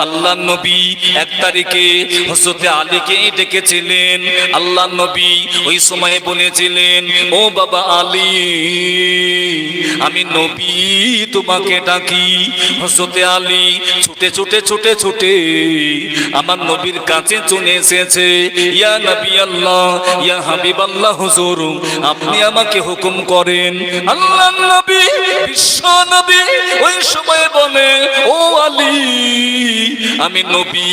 আল্লাহ নবী 1 তারিখে হযরত আলীকে ডেকেছিলেন। আল্লাহ নবী ওই সময় বলেছিলেন, ও বাবা আলী, আমি নবী তোমাকে ডাকি। হযরত আলী ছুটে ছুটে ছুটে ছুটে আমার নবীর কাছে চলে এসেছে। ইয়া নবী আল্লাহ, ইয়া হাবিব আল্লাহ, হুজুর আপনি আমাকে হুকুম করেন। আল্লাহ নবী, বিশ্ব নবী ওই সময় বলে, ও আলী, আমি নবী,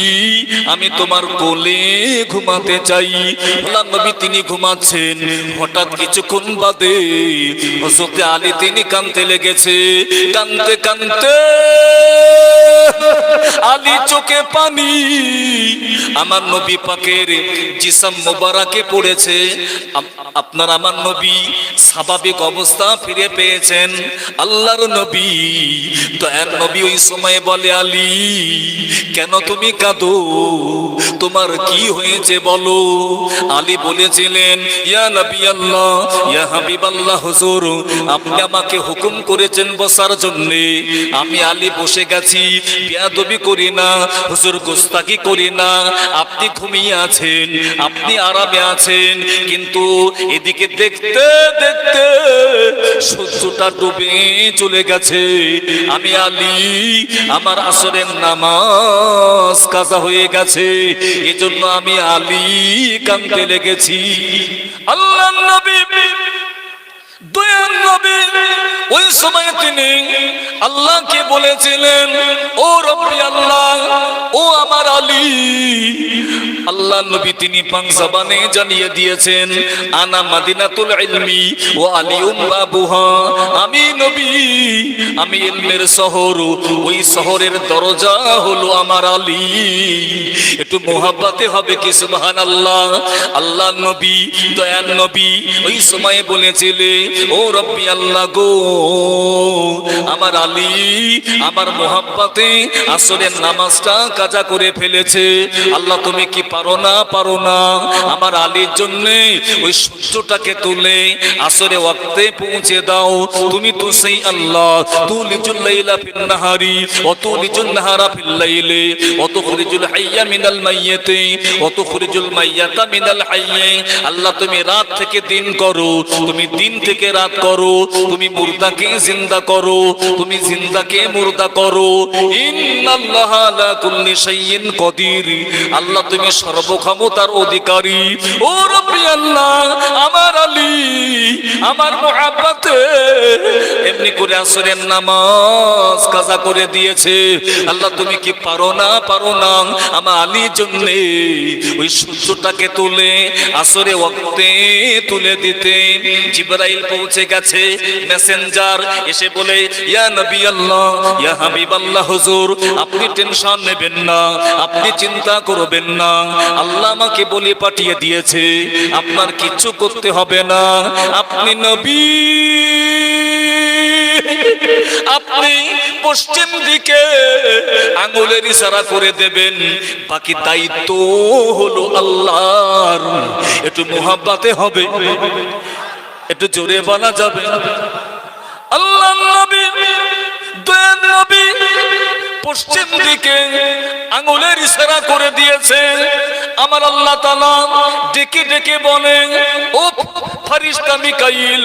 আমি তোমার কোলে ঘুমাতে চাই। আল্লাহ নবী তিনি ঘুমাচ্ছেন, হঠাৎ কিছুক্ষণ বাদে হযরত আলী তিনি কাঁদতে লেগেছে। কাঁদতে কাঁদতে আলী চোখে পানি আমার নবী পাকের জিসম মোবারকে পড়েছে। আপনার আমার নবী স্বাভাবিক অবস্থা ফিরে পেয়েছেন। আল্লাহর নবী দয়ার নবী ওই সময় বলে, আলী কেন তুমি কাঁদো, তোমার কি হয়েছে বলো। আলী বলেছিলেন, ইয়া নবী আল্লাহ, ইয়া হাবিব আল্লাহ, হুজুর আপনি আমাকে হুকুম করেছেন বসার জন্য, আমি আলী বসে গেছি, বেয়াদবি করি না, হুজুর গোস্তাকি করি না। আপনি ঘুমিয়ে আছেন, আপনি আরামে আছেন, কিন্তু এদিকে দেখতে দেখতে সূর্যটা ডুবে চলে গেছে। আমি আলী, আমার আসরের নামাজ কাজা হয়ে গেছে, এজন্য আমি আলী কাঁদতে লেগেছি। আল্লাহ নবী দয়ার নবী ওই সময় তিনি আল্লাহকে বলেছিলেন, ও রব্বি আল্লাহ, ও আমার আলী। আল্লাহ নবী তিনি পাক জবানে জানিয়ে দিয়েছেন, আনা মাদিনাতুল ইলমি ওয়া আলিউম বাবুহা, আমি নবী, আমি ইলমের শহর, ওই শহরের দরজা হলো আমার আলী। একটু মোহাব্বতে হবে কি সুবহানাল্লাহ। আল্লাহ নবী দয়ার নবী ওই সময় বলেছিলেন, ও রব্বি আল্লাহ গো, আমার আলী আমার মোহাব্বতে আসরের নামাজটা কাজা করে ফেলেছে। আল্লাহ তুমি কি পারো না, পারো না আমার আলীর জন্য ওই সূর্যটাকে তুলে আসরে ওয়াক্তে পৌঁছে দাও। তুমি তো সেই আল্লাহ, তুলিজুল লাইলা ফিন নাহারি ওয়া তুলিজুল নাহারা ফিল লাইলি ওয়া তুখরিজুল হাইয়া মিনাল মাইয়িতি ওয়া তুখরিজুল মাইয়াতা মিনাল হাইয়্যি। আল্লাহ তুমি রাত থেকে দিন করো, তুমি দিন থেকে রাত করো, তুমি মুর্দাকে জিন্দা করো, তুমি জিন্দাকে মুর্দা করো। ইন্নাল্লাহা আলা কুল্লি শাইইন কদির, আল্লাহ তুমি সর্বক্ষমতার অধিকারী। ও রব্বি আল্লাহ, আমার আলী আমার মুহাব্বতে এমনি করে আসরের নামাজ কাজা করে দিয়েছে। আল্লাহ তুমি কি পারো না, পারো না আমার আলীর জন্য ওই সূর্যটাকে তুলে আসরে ওয়াক্তে তুলে দিতে। জিবরাইল পৌঁছে গেছে, মেসেঞ্জার এসে বলে, ইয়া নবী আল্লাহ, ইয়া হাবিব আল্লাহ, হুজুর আপনি টেনশন নেবেন না, আপনি চিন্তা করবেন না, আল্লাহ আমাকে বলে পাঠিয়ে দিয়েছে, আপনার কিচ্ছু করতে হবে না। আপনি নবী, আপনি পশ্চিম দিকে আঙ্গুলের ইশারা করে দেবেন, বাকি দায়িত্ব হলো আল্লাহর। একটু মুহাব্বতে হবে, একটু জোরে বলা যাবে। আল্লাহ নবী দয়ার নবী পশ্চিম দিকে আঙ্গুলের ইশারা করে দিয়েছে। আমার আল্লাহ তাআলা ডেকে ডেকে বলে, ও ফেরেশতা মিকাইল,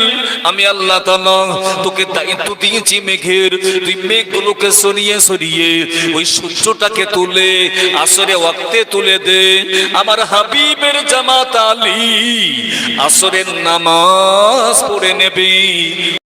আমি আল্লাহ তাআলা তোকে দায়িত্ব দিয়েছি মেঘের, তুই মেঘগুলোকে সরিয়ে সরিয়ে ওই সূর্যটাকে তুলে আসরে ওয়াক্তে তুলে দে। আমার হাবিবের জামাত আলী আসরের নামাজ পড়ে নেবে।